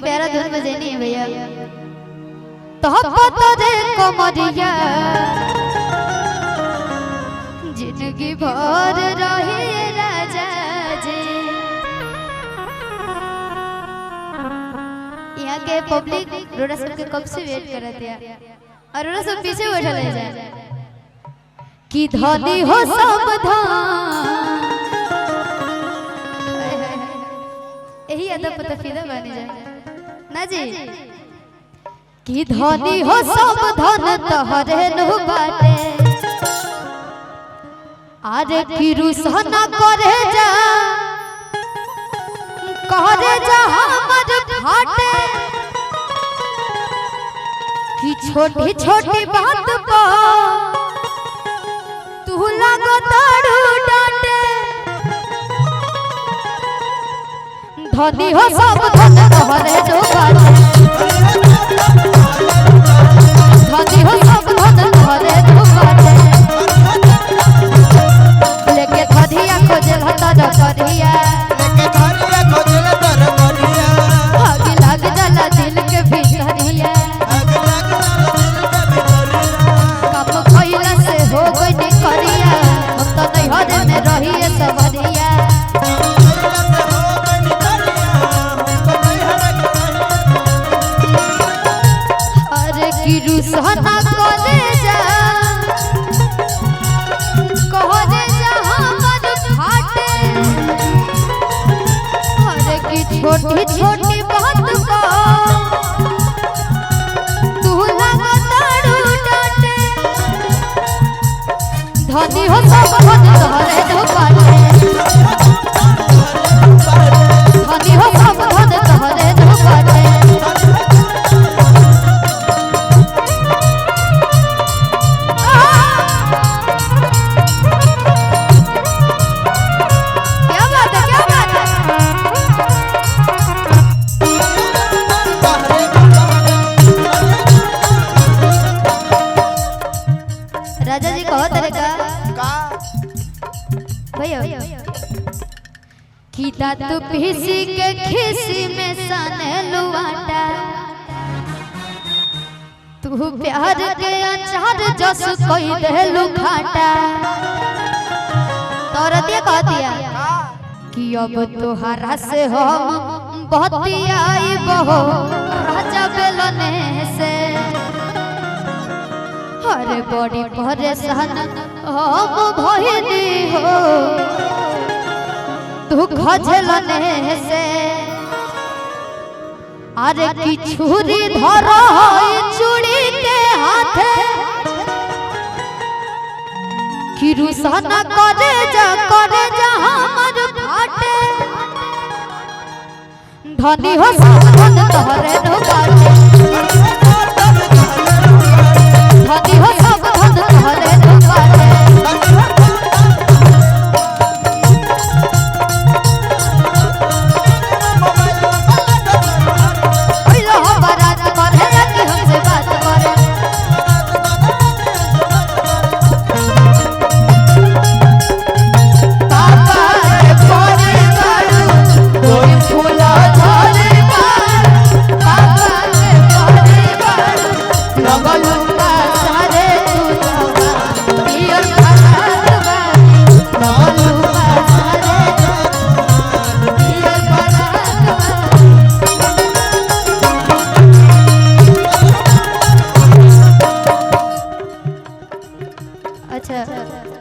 प्यारा धुन बजेनी है भैया। तो पता दे कमरिया जिंदगी भर रहे राजा जी। यहाँ के पब्लिक रोड़ा सब के कब से वेट कर रहे थे और रोड़ा सब पीछे बैठा ले जाए कि धनी हो सावधान। यही अदब पता फिदा बनी जाए ना जी कि धनी हो सावधान तोहरे नु बाटे। आरे की रुसना करे जा हमर फाटे कि छोटी छोटी बात पर तू लागो तारू डांटे। धनी हो सावधान तोहरे नु बाटे। धनी हो सावधान तोहरे नु बाटे। लेके धनिया खोजे लता करिया आग लाग जाला दिल के भीतरिया। कब खइला से हो गई करिया हम तो नहीं हरे में रहिए सबरिया। अरे की रुसना करे जा कहरे जा हमर फाटे। अरे की छोटी छोटी बात को तू लगा तारू डांटे। धनी हो सावधान तोहरे नु बाटे। धनी हो सावधान तोहरे नु बाटे। राजा जी कहो तरीका भैया कि दांत पीसी के खीसी में सने लुआटा। तू प्यार के अचार जस कोई देलु खाटा। तोरतिया कह दिया कि अब तोहरा से हम बतियाई बहो राजा बेलने से। अरे बड़ी परेशान हम भइली हो तू खजलने से। अरे की छुरी धरो चूड़ी के हाथे कि रुसना करे जा हमर फाटे। धनी हो सावधान